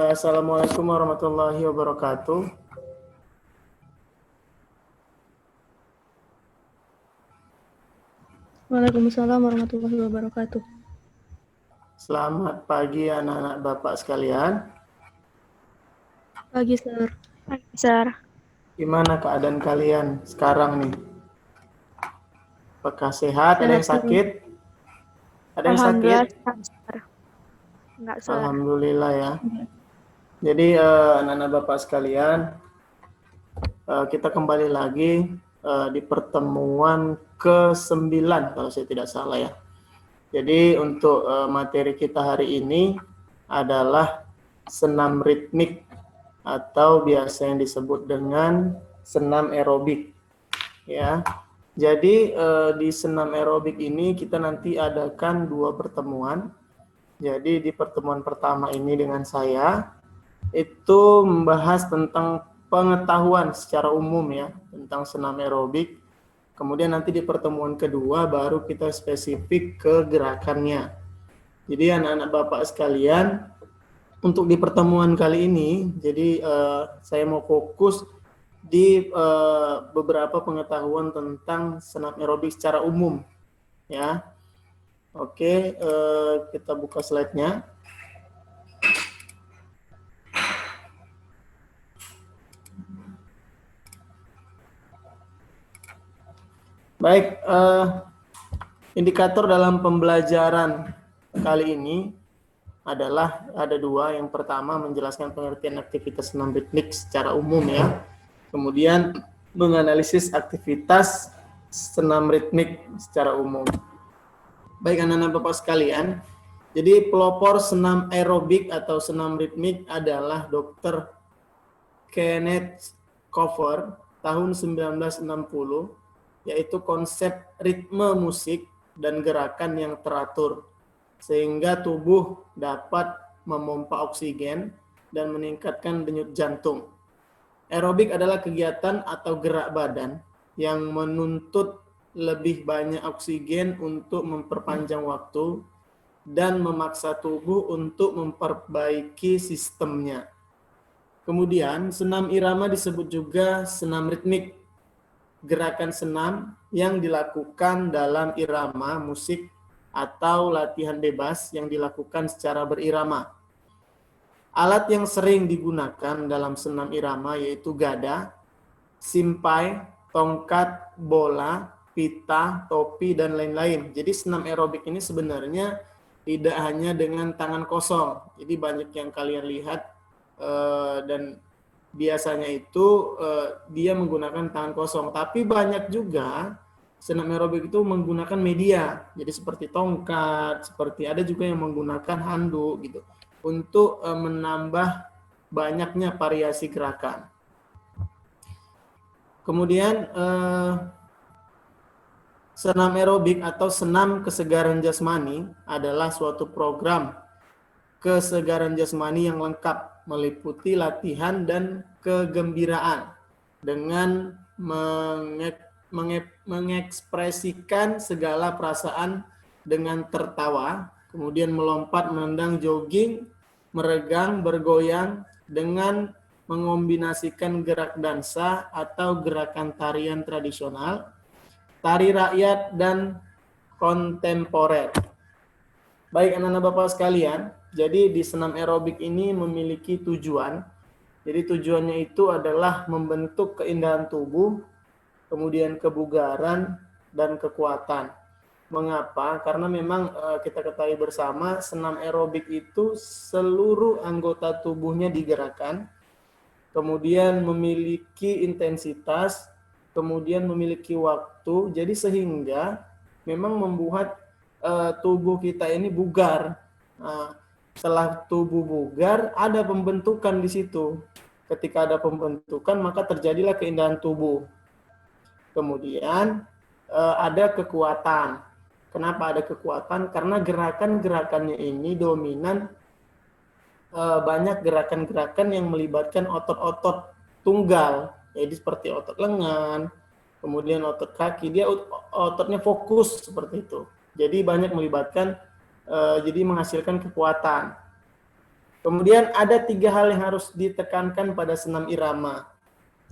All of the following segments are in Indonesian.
Assalamualaikum warahmatullahi wabarakatuh. Waalaikumsalam warahmatullahi wabarakatuh. Selamat pagi anak-anak Bapak sekalian. Pagi, Sir. Pagi, Sir. Gimana keadaan kalian sekarang nih? Apakah sehat? Ada yang Sehat, Sir. sakit? Ada yang sakit? Alhamdulillah, sehat, Sir. Enggak, Sir. Alhamdulillah ya. Jadi anak-anak Bapak sekalian, kita kembali lagi di pertemuan ke-9 kalau saya tidak salah ya. Jadi untuk materi kita hari ini adalah senam ritmik atau biasa yang disebut dengan senam aerobik ya. Jadi di senam aerobik ini kita nanti adakan 2 pertemuan. Jadi di pertemuan pertama ini dengan saya itu membahas tentang pengetahuan secara umum ya tentang senam aerobik. Kemudian nanti di pertemuan kedua baru kita spesifik ke gerakannya. Jadi anak-anak Bapak sekalian, untuk di pertemuan kali ini, jadi saya mau fokus di beberapa pengetahuan tentang senam aerobik secara umum, ya. Oke, kita buka slide-nya. Baik, indikator dalam pembelajaran kali ini adalah ada 2. Yang pertama menjelaskan pengertian aktivitas senam ritmik secara umum ya. Kemudian menganalisis aktivitas senam ritmik secara umum. Baik anak-anak Bapak sekalian, jadi pelopor senam aerobik atau senam ritmik adalah Dr. Kenneth Cover tahun 1960, yaitu konsep ritme musik dan gerakan yang teratur sehingga tubuh dapat memompa oksigen dan meningkatkan denyut jantung. Aerobik adalah kegiatan atau gerak badan yang menuntut lebih banyak oksigen untuk memperpanjang waktu dan memaksa tubuh untuk memperbaiki sistemnya. Kemudian, senam irama disebut juga senam ritmik. Gerakan senam yang dilakukan dalam irama musik atau latihan bebas yang dilakukan secara berirama. Alat yang sering digunakan dalam senam irama yaitu gada, simpai, tongkat, bola, pita, topi, dan lain-lain. Jadi senam aerobik ini sebenarnya tidak hanya dengan tangan kosong. Jadi banyak yang kalian lihat dan biasanya itu dia menggunakan tangan kosong. Tapi banyak juga senam aerobik itu menggunakan media. Jadi seperti tongkat, seperti ada juga yang menggunakan handuk gitu untuk menambah banyaknya variasi gerakan. Kemudian senam aerobik atau senam kesegaran jasmani adalah suatu program kesegaran jasmani yang lengkap meliputi latihan dan kegembiraan dengan mengekspresikan segala perasaan dengan tertawa, kemudian melompat, menendang, jogging, meregang, bergoyang dengan mengombinasikan gerak dansa atau gerakan tarian tradisional, tari rakyat, dan kontemporer. Baik anak-anak Bapak sekalian, jadi di senam aerobik ini memiliki tujuan. Jadi tujuannya itu adalah membentuk keindahan tubuh, kemudian kebugaran, dan kekuatan. Mengapa? Karena memang kita ketahui bersama senam aerobik itu seluruh anggota tubuhnya digerakkan, kemudian memiliki intensitas, kemudian memiliki waktu, jadi sehingga memang membuat tubuh kita ini bugar. Setelah tubuh bugar, ada pembentukan di situ. Ketika ada pembentukan, maka terjadilah keindahan tubuh. Kemudian ada kekuatan. Kenapa ada kekuatan? Karena gerakan-gerakannya ini dominan banyak gerakan-gerakan yang melibatkan otot-otot tunggal. Jadi seperti otot lengan, kemudian otot kaki, dia ototnya fokus seperti itu. Jadi banyak melibatkan, jadi menghasilkan kekuatan. Kemudian ada 3 hal yang harus ditekankan pada senam irama.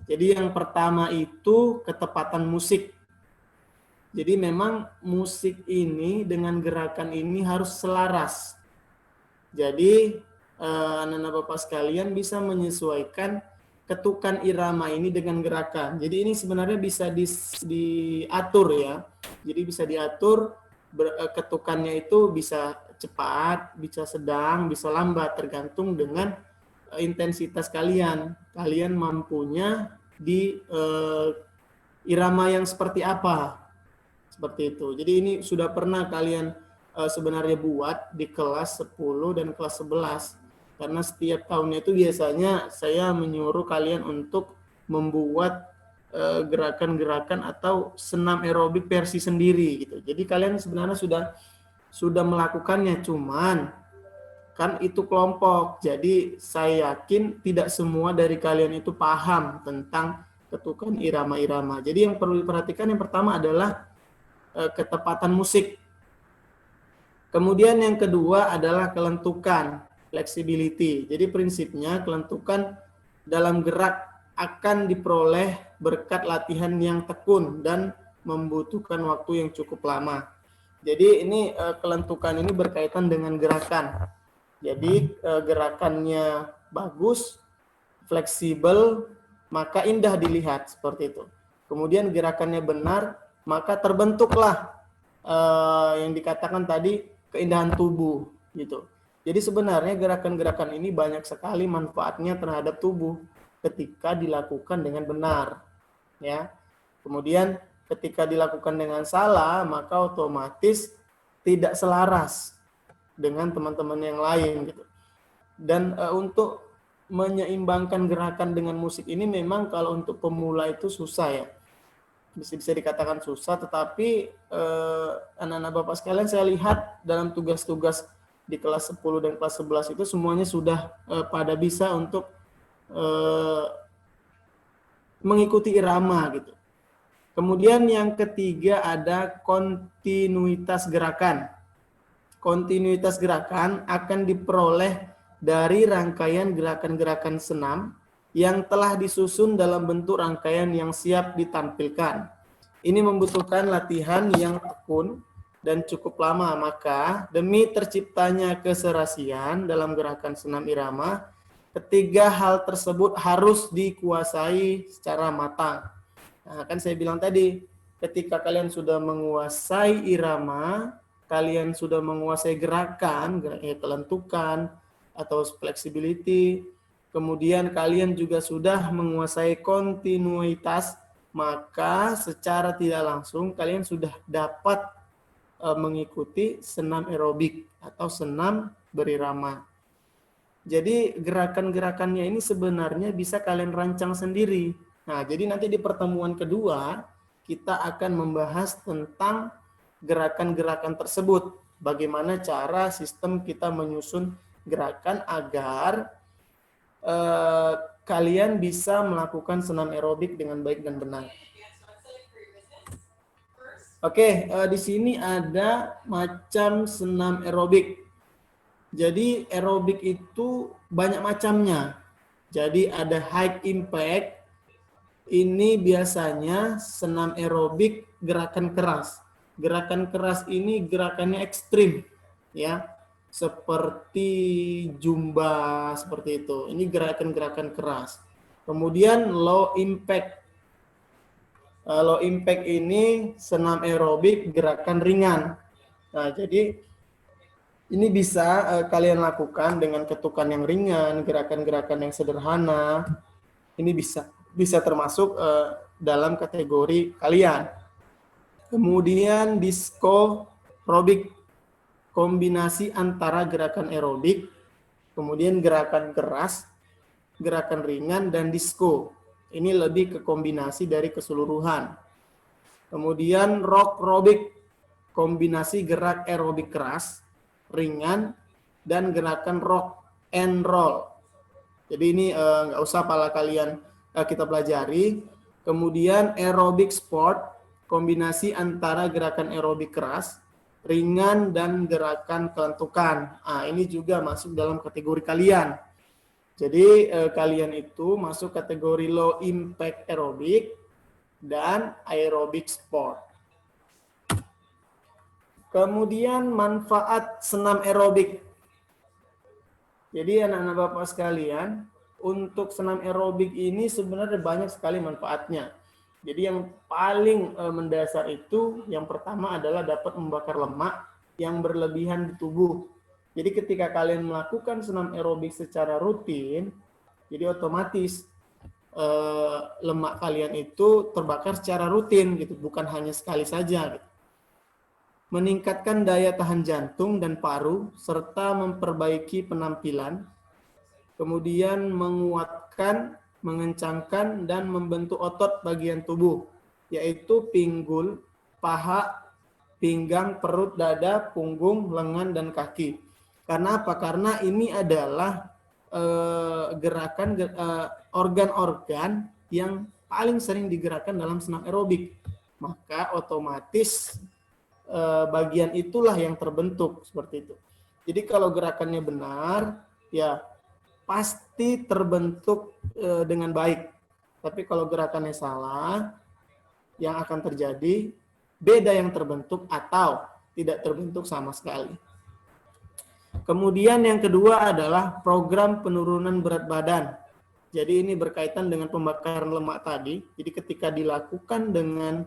Jadi yang pertama itu ketepatan musik. Jadi memang musik ini dengan gerakan ini harus selaras. Jadi anak-anak Bapak sekalian bisa menyesuaikan ketukan irama ini dengan gerakan. Jadi ini sebenarnya bisa diatur ya. Jadi bisa diatur ketukannya itu bisa cepat, bisa sedang, bisa lambat tergantung dengan intensitas kalian. Kalian mampunya di irama yang seperti apa. Seperti itu. Jadi ini sudah pernah kalian sebenarnya buat di kelas 10 dan kelas 11. Karena setiap tahunnya itu biasanya saya menyuruh kalian untuk membuat gerakan-gerakan atau senam aerobik versi sendiri gitu. Jadi kalian sebenarnya sudah melakukannya, cuman kan itu kelompok. Jadi saya yakin tidak semua dari kalian itu paham tentang ketukan irama-irama. Jadi yang perlu diperhatikan yang pertama adalah ketepatan musik. Kemudian yang kedua adalah kelentukan, flexibility. Jadi prinsipnya kelentukan dalam gerak akan diperoleh berkat latihan yang tekun dan membutuhkan waktu yang cukup lama. Jadi ini kelentukan ini berkaitan dengan gerakan. Jadi gerakannya bagus, fleksibel, maka indah dilihat seperti itu. Kemudian gerakannya benar, maka terbentuklah yang dikatakan tadi keindahan tubuh gitu. Jadi sebenarnya gerakan-gerakan ini banyak sekali manfaatnya terhadap tubuh ketika dilakukan dengan benar, ya. Kemudian ketika dilakukan dengan salah, maka otomatis tidak selaras dengan teman-teman yang lain gitu. Dan untuk menyeimbangkan gerakan dengan musik ini memang kalau untuk pemula itu susah ya. Bisa dikatakan susah, tetapi anak-anak Bapak sekalian saya lihat dalam tugas-tugas di kelas 10 dan kelas 11 itu semuanya sudah pada bisa untuk mengikuti irama gitu. Kemudian yang ketiga ada kontinuitas gerakan. Kontinuitas gerakan akan diperoleh dari rangkaian gerakan-gerakan senam yang telah disusun dalam bentuk rangkaian yang siap ditampilkan. Ini membutuhkan latihan yang tekun dan cukup lama, maka demi terciptanya keserasian dalam gerakan senam irama, ketiga hal tersebut harus dikuasai secara matang. Nah, kan saya bilang tadi, ketika kalian sudah menguasai irama, kalian sudah menguasai gerakan, kelentukan, atau flexibility, kemudian kalian juga sudah menguasai kontinuitas, maka secara tidak langsung kalian sudah dapat mengikuti senam aerobik atau senam berirama. Jadi gerakan-gerakannya ini sebenarnya bisa kalian rancang sendiri. Nah, jadi nanti di pertemuan kedua kita akan membahas tentang gerakan-gerakan tersebut. Bagaimana cara sistem kita menyusun gerakan agar kalian bisa melakukan senam aerobik dengan baik dan benar. Oke, di sini ada macam senam aerobik. Jadi aerobik itu banyak macamnya. Jadi ada high impact. Ini biasanya senam aerobik gerakan keras. Gerakan keras ini gerakannya ekstrim, ya. Seperti Zumba, seperti itu. Ini gerakan-gerakan keras. Kemudian low impact. Low impact ini senam aerobik gerakan ringan. Nah, jadi ini bisa kalian lakukan dengan ketukan yang ringan, gerakan-gerakan yang sederhana. Ini bisa termasuk dalam kategori kalian. Kemudian disco aerobik, kombinasi antara gerakan aerobik, kemudian gerakan keras, gerakan ringan, dan disco. Ini lebih ke kombinasi dari keseluruhan. Kemudian rock aerobik, kombinasi gerak aerobik keras, ringan, dan gerakan rock and roll. Jadi ini nggak usah pala kalian kita pelajari. Kemudian aerobik sport, kombinasi antara gerakan aerobik keras, ringan, dan gerakan kelentukan. Nah, ini juga masuk dalam kategori kalian. Jadi kalian itu masuk kategori low impact aerobik dan aerobic sport. Kemudian manfaat senam aerobik. Jadi anak-anak Bapak sekalian, untuk senam aerobik ini sebenarnya banyak sekali manfaatnya. Jadi yang paling mendasar itu yang pertama adalah dapat membakar lemak yang berlebihan di tubuh. Jadi ketika kalian melakukan senam aerobik secara rutin, jadi otomatis lemak kalian itu terbakar secara rutin gitu, bukan hanya sekali saja gitu. Meningkatkan daya tahan jantung dan paru serta memperbaiki penampilan. Kemudian menguatkan, mengencangkan, dan membentuk otot bagian tubuh, yaitu pinggul, paha, pinggang, perut, dada, punggung, lengan, dan kaki. Karena apa? Karena ini adalah gerakan organ-organ yang paling sering digerakkan dalam senam aerobik. Maka otomatis bagian itulah yang terbentuk seperti itu. Jadi kalau gerakannya benar, ya pasti terbentuk dengan baik. Tapi kalau gerakannya salah, yang akan terjadi beda yang terbentuk atau tidak terbentuk sama sekali. Kemudian yang kedua adalah program penurunan berat badan. Jadi ini berkaitan dengan pembakaran lemak tadi. Jadi ketika dilakukan dengan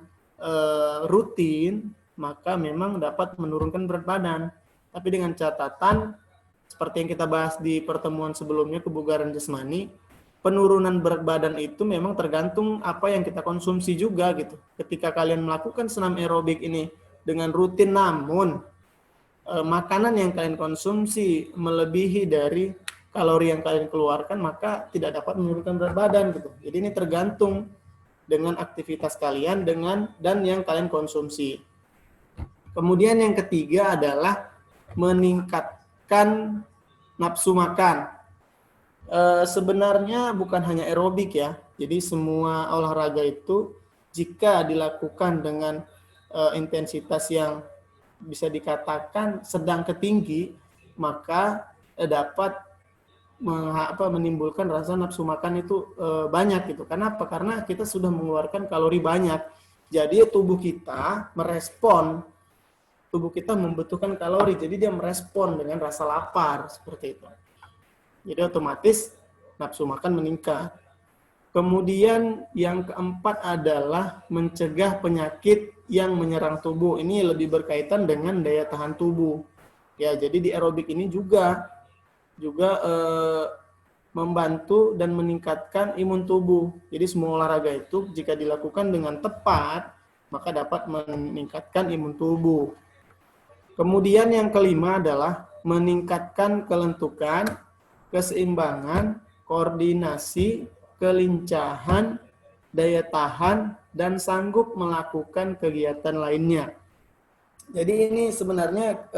rutin, maka memang dapat menurunkan berat badan. Tapi dengan catatan seperti yang kita bahas di pertemuan sebelumnya, kebugaran jasmani, penurunan berat badan itu memang tergantung apa yang kita konsumsi juga gitu. Ketika kalian melakukan senam aerobik ini dengan rutin, namun makanan yang kalian konsumsi melebihi dari kalori yang kalian keluarkan, maka tidak dapat menurunkan berat badan gitu. Jadi ini tergantung dengan aktivitas kalian dan yang kalian konsumsi. Kemudian yang ketiga adalah meningkatkan nafsu makan. Sebenarnya bukan hanya aerobik ya. Jadi semua olahraga itu jika dilakukan dengan intensitas yang bisa dikatakan sedang ke tinggi, maka dapat menimbulkan rasa nafsu makan itu banyak gitu. Kenapa? Karena kita sudah mengeluarkan kalori banyak. Jadi tubuh kita merespon, tubuh kita membutuhkan kalori, jadi dia merespon dengan rasa lapar seperti itu. Jadi otomatis nafsu makan meningkat. Kemudian yang keempat adalah mencegah penyakit yang menyerang tubuh. Ini lebih berkaitan dengan daya tahan tubuh. Ya, jadi di aerobik ini juga membantu dan meningkatkan imun tubuh. Jadi semua olahraga itu jika dilakukan dengan tepat, maka dapat meningkatkan imun tubuh. Kemudian yang kelima adalah meningkatkan kelentukan, keseimbangan, koordinasi, kelincahan, daya tahan, dan sanggup melakukan kegiatan lainnya. Jadi ini sebenarnya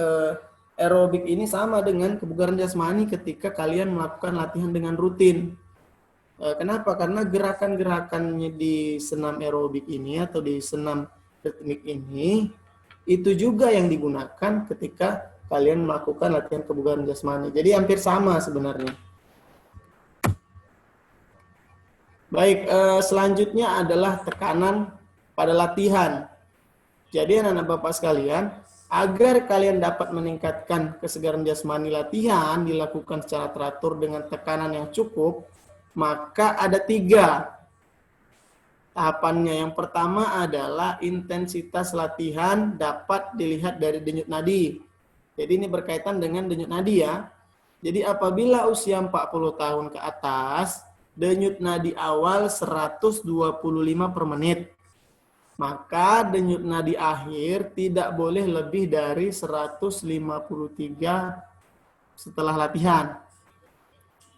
aerobik ini sama dengan kebugaran jasmani ketika kalian melakukan latihan dengan rutin. Kenapa? Karena gerakan-gerakannya di senam aerobik ini atau di senam ritmik ini itu juga yang digunakan ketika kalian melakukan latihan kebugaran jasmani. Jadi hampir sama sebenarnya. Baik, selanjutnya adalah tekanan pada latihan. Jadi anak-anak Bapak sekalian, agar kalian dapat meningkatkan kesegaran jasmani, latihan dilakukan secara teratur dengan tekanan yang cukup, maka ada 3 tahapannya. Yang pertama adalah intensitas latihan dapat dilihat dari denyut nadi. Jadi ini berkaitan dengan denyut nadi ya. Jadi apabila usia 40 tahun ke atas, denyut nadi awal 125 per menit. Maka denyut nadi akhir tidak boleh lebih dari 153 setelah latihan.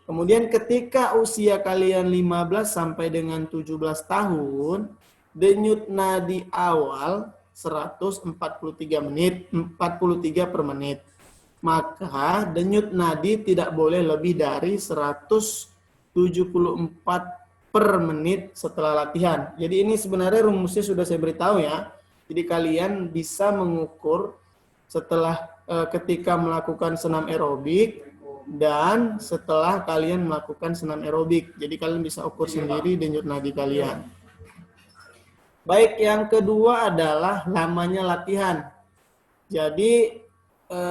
Kemudian ketika usia kalian 15 sampai dengan 17 tahun, denyut nadi awal 143 menit, 43 per menit. Maka denyut nadi tidak boleh lebih dari 174 per menit setelah latihan. Jadi ini sebenarnya rumusnya sudah saya beritahu ya. Jadi kalian bisa mengukur setelah ketika melakukan senam aerobik dan setelah kalian melakukan senam aerobik. Jadi kalian bisa ukur sendiri denyut nadi kalian. Baik, yang kedua adalah lamanya latihan. Jadi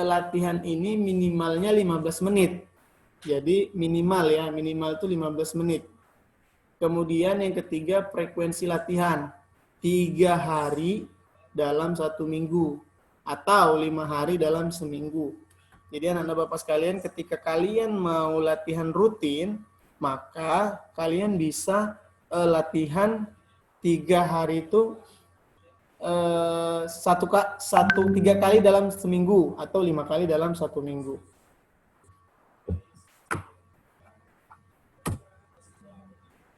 latihan ini minimalnya 15 menit. Jadi minimal ya, minimal itu 15 menit. Kemudian yang ketiga frekuensi latihan. 3 hari dalam 1 minggu atau 5 hari dalam seminggu. Jadi anak-anak Bapak sekalian, ketika kalian mau latihan rutin, maka kalian bisa latihan 3 hari itu 3 kali dalam seminggu atau 5 kali dalam 1 minggu.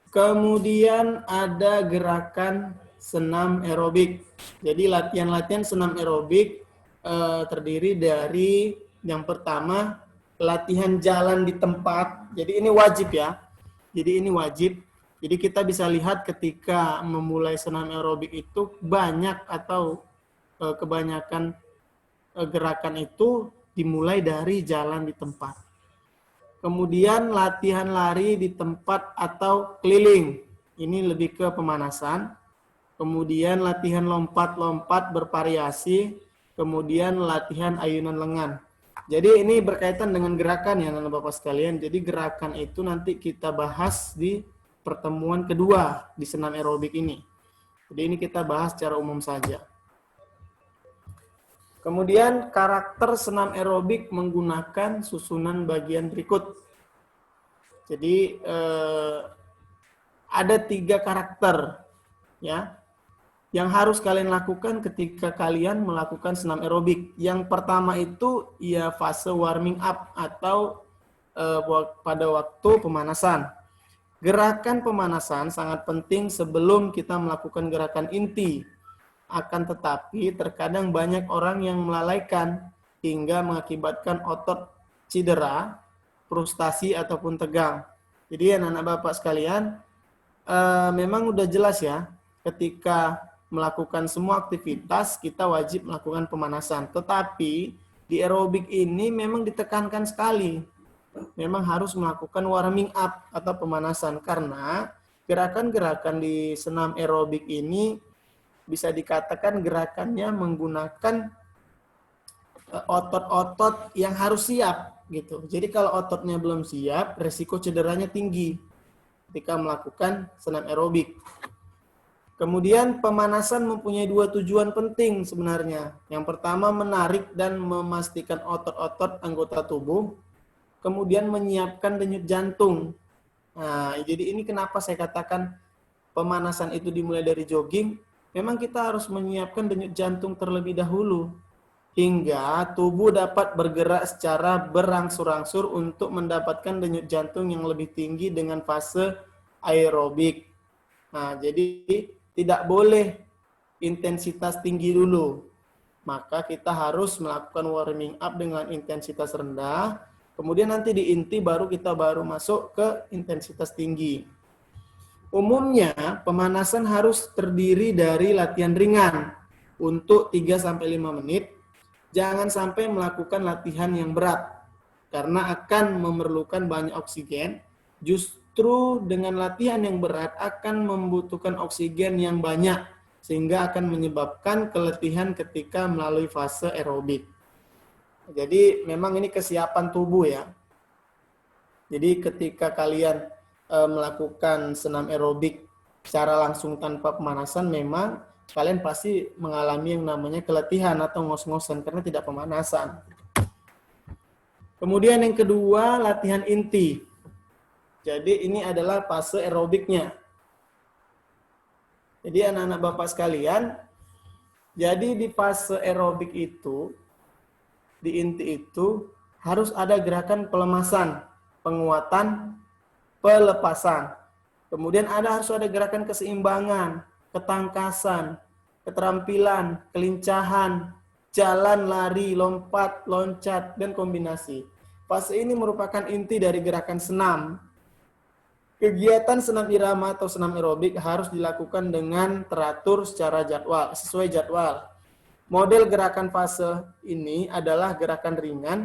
Kemudian ada gerakan senam aerobik. Jadi latihan-latihan senam aerobik terdiri dari yang pertama latihan jalan di tempat. Jadi ini wajib ya. Jadi ini wajib. Jadi kita bisa lihat ketika memulai senam aerobik itu banyak atau kebanyakan gerakan itu dimulai dari jalan di tempat. Kemudian latihan lari di tempat atau keliling. Ini lebih ke pemanasan. Kemudian latihan lompat-lompat bervariasi. Kemudian latihan ayunan lengan. Jadi ini berkaitan dengan gerakan ya anak Bapak sekalian. Jadi gerakan itu nanti kita bahas di pertemuan kedua di senam aerobik ini. Jadi ini kita bahas secara umum saja. Kemudian karakter senam aerobik menggunakan susunan bagian berikut. Jadi ada 3 karakter ya yang harus kalian lakukan ketika kalian melakukan senam aerobik. Yang pertama itu ya fase warming up atau pada waktu pemanasan. Gerakan pemanasan sangat penting sebelum kita melakukan gerakan inti. Akan tetapi terkadang banyak orang yang melalaikan hingga mengakibatkan otot cedera, frustasi ataupun tegang. Jadi anak-anak Bapak sekalian, memang udah jelas ya, ketika melakukan semua aktivitas kita wajib melakukan pemanasan. Tetapi di aerobik ini memang ditekankan sekali, memang harus melakukan warming up atau pemanasan karena gerakan-gerakan di senam aerobik ini bisa dikatakan gerakannya menggunakan otot-otot yang harus siap gitu. Jadi kalau ototnya belum siap, resiko cederanya tinggi ketika melakukan senam aerobik. Kemudian pemanasan mempunyai 2 tujuan penting sebenarnya. Yang pertama menarik dan memastikan otot-otot anggota tubuh, kemudian menyiapkan denyut jantung. Nah, jadi ini kenapa saya katakan pemanasan itu dimulai dari jogging. Memang kita harus menyiapkan denyut jantung terlebih dahulu hingga tubuh dapat bergerak secara berangsur-angsur untuk mendapatkan denyut jantung yang lebih tinggi dengan fase aerobik. Nah, jadi tidak boleh intensitas tinggi dulu. Maka kita harus melakukan warming up dengan intensitas rendah. Kemudian nanti di inti baru kita masuk ke intensitas tinggi. Umumnya pemanasan harus terdiri dari latihan ringan untuk 3-5 menit. Jangan sampai melakukan latihan yang berat karena akan memerlukan banyak oksigen. Justru dengan latihan yang berat akan membutuhkan oksigen yang banyak sehingga akan menyebabkan keletihan ketika melalui fase aerobik. Jadi memang ini kesiapan tubuh ya. Jadi ketika kalian melakukan senam aerobik secara langsung tanpa pemanasan, memang kalian pasti mengalami yang namanya keletihan atau ngos-ngosan karena tidak pemanasan. Kemudian yang kedua, latihan inti. Jadi ini adalah fase aerobiknya. Jadi anak-anak Bapak sekalian, jadi di fase aerobik itu, di inti itu harus ada gerakan pelemasan, penguatan, pelepasan. Kemudian harus ada gerakan keseimbangan, ketangkasan, keterampilan, kelincahan, jalan, lari, lompat, loncat, dan kombinasi. Fase ini merupakan inti dari gerakan senam. Kegiatan senam irama atau senam aerobik harus dilakukan dengan teratur secara sesuai jadwal. model gerakan fase ini adalah gerakan ringan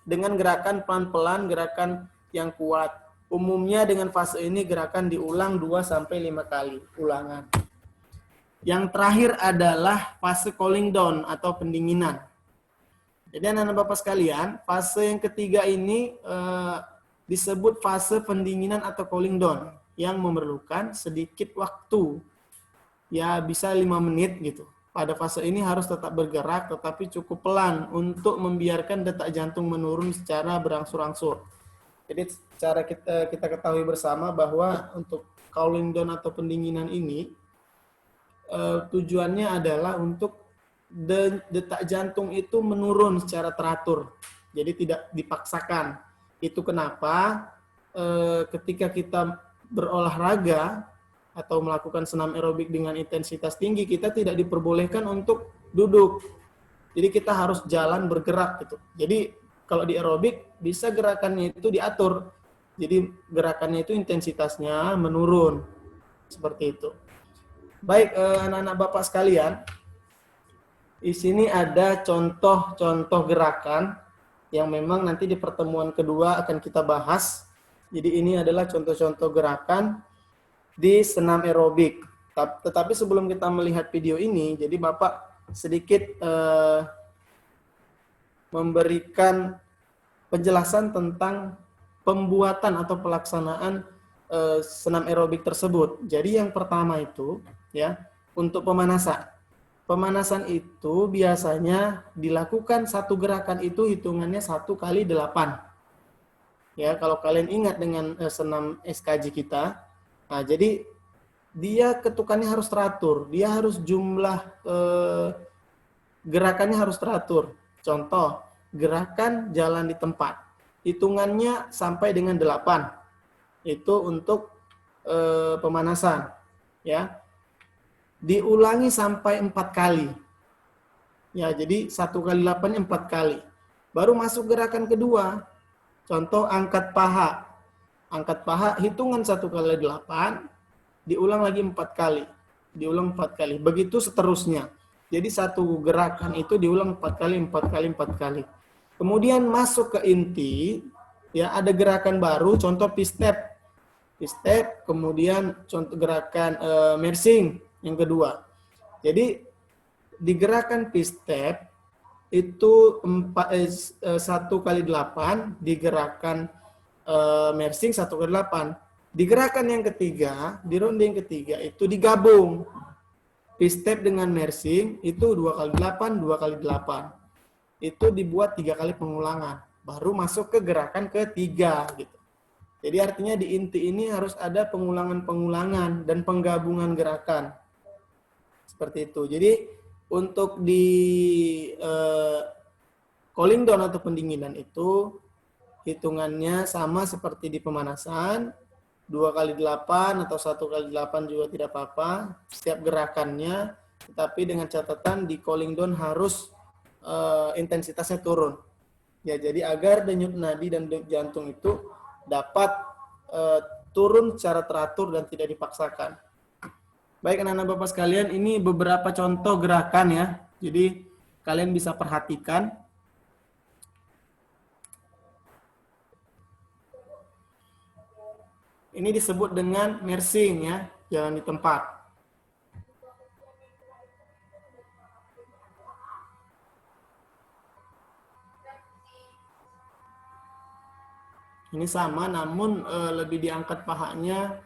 dengan gerakan pelan-pelan, gerakan yang kuat. Umumnya dengan fase ini gerakan diulang 2-5 kali ulangan. Yang terakhir adalah fase cooling down atau pendinginan. Jadi anak-anak Bapak sekalian, fase yang ketiga ini disebut fase pendinginan atau cooling down yang memerlukan sedikit waktu. Ya bisa 5 menit gitu. Pada fase ini harus tetap bergerak tetapi cukup pelan untuk membiarkan detak jantung menurun secara berangsur-angsur. Jadi cara kita ketahui bersama bahwa untuk cooling down atau pendinginan ini tujuannya adalah untuk detak jantung itu menurun secara teratur. Jadi tidak dipaksakan. Itu kenapa ketika kita berolahraga atau melakukan senam aerobik dengan intensitas tinggi, kita tidak diperbolehkan untuk duduk. Jadi kita harus jalan bergerak gitu. Jadi kalau di aerobik bisa gerakannya itu diatur. Jadi gerakannya itu intensitasnya menurun. Seperti itu. Baik, anak-anak Bapak sekalian, di sini ada contoh-contoh gerakan yang memang nanti di pertemuan kedua akan kita bahas. Jadi ini adalah contoh-contoh gerakan di senam aerobik. Tetapi sebelum kita melihat video ini, jadi Bapak sedikit memberikan penjelasan tentang pembuatan atau pelaksanaan senam aerobik tersebut. Jadi yang pertama itu ya, untuk pemanasan. Pemanasan itu biasanya dilakukan satu gerakan itu hitungannya 1 kali 8. Ya, kalau kalian ingat dengan senam SKJ kita, nah jadi dia ketukannya harus teratur, dia harus jumlah gerakannya harus teratur. Contoh, gerakan jalan di tempat. Hitungannya sampai dengan 8. Itu untuk pemanasan. Ya. Diulangi sampai 4 kali. Ya, jadi 1 kali 8 4 kali. Baru masuk gerakan kedua. Contoh angkat paha. Angkat paha hitungan 1 kali 8, diulang lagi 4 kali. Diulang 4 kali. Begitu seterusnya. Jadi satu gerakan itu diulang 4 kali, 4 kali, 4 kali. Kemudian masuk ke inti, ya ada gerakan baru, contoh P-step. P-step, kemudian contoh gerakan mersing yang kedua. Jadi di gerakan P-step itu 1 kali 8, di gerakan mersing 1 kali 8. Di gerakan yang ketiga, di ronde yang ketiga itu digabung. P-step dengan mersing itu 2 kali 8, 2 kali 8. Itu dibuat 3 kali pengulangan. Baru masuk ke gerakan ketiga gitu. Jadi artinya di inti ini harus ada pengulangan-pengulangan dan penggabungan gerakan. Seperti itu. Jadi untuk di cooling down atau pendinginan itu hitungannya sama seperti di pemanasan, 2 kali 8 atau 1 kali 8 juga tidak apa-apa, setiap gerakannya, tetapi dengan catatan di cooling down harus intensitasnya turun. Ya, jadi agar denyut nadi dan denyut jantung itu dapat turun secara teratur dan tidak dipaksakan. Baik anak-anak Bapak sekalian, ini beberapa contoh gerakan ya. Jadi kalian bisa perhatikan. Ini disebut dengan mersing ya, jalan di tempat. Ini sama namun lebih diangkat pahanya.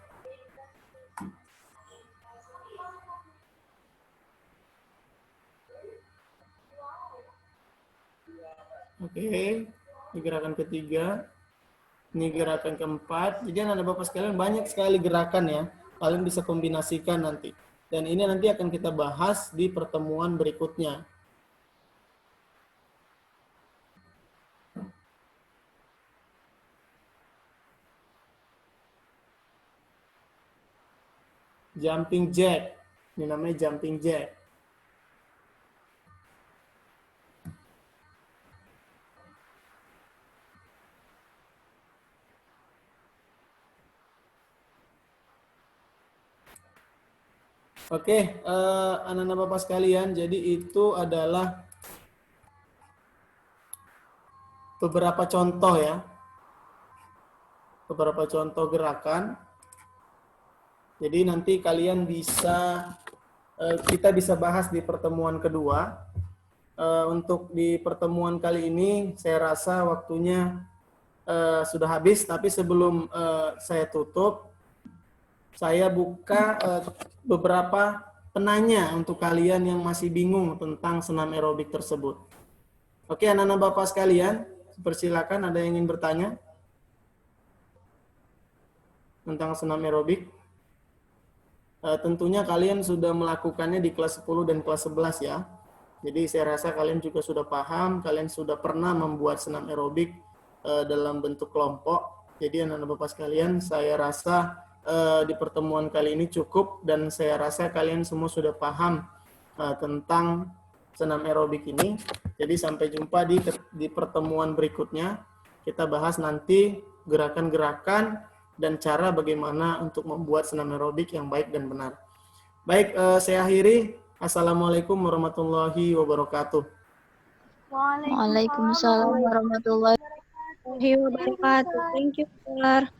Oke, ini gerakan ketiga. Ini gerakan keempat. Jadi anak-anak Bapak sekalian banyak sekali gerakan ya. Kalian bisa kombinasikan nanti. Dan ini nanti akan kita bahas di pertemuan berikutnya. Jumping jack. Ini namanya jumping jack. Oke, anak-anak Bapak sekalian, jadi itu adalah beberapa contoh ya. Beberapa contoh gerakan. Jadi nanti kalian bisa, kita bisa bahas di pertemuan kedua. Untuk di pertemuan kali ini, saya rasa waktunya sudah habis, tapi sebelum saya tutup, saya buka beberapa penanya untuk kalian yang masih bingung tentang senam aerobik tersebut. Oke, anak-anak Bapak sekalian, persilakan ada yang ingin bertanya tentang senam aerobik. Tentunya kalian sudah melakukannya di kelas 10 dan kelas 11 ya. Jadi saya rasa kalian juga sudah paham, kalian sudah pernah membuat senam aerobik dalam bentuk kelompok. Jadi anak-anak Bapak sekalian, saya rasa di pertemuan kali ini cukup dan saya rasa kalian semua sudah paham tentang senam aerobik ini. Jadi sampai jumpa di pertemuan berikutnya. Kita bahas nanti gerakan-gerakan dan cara bagaimana untuk membuat senam aerobik yang baik dan benar. Baik, saya akhiri. Assalamualaikum warahmatullahi wabarakatuh. Waalaikumsalam warahmatullahi Wabarakatuh. Thank you, Sir.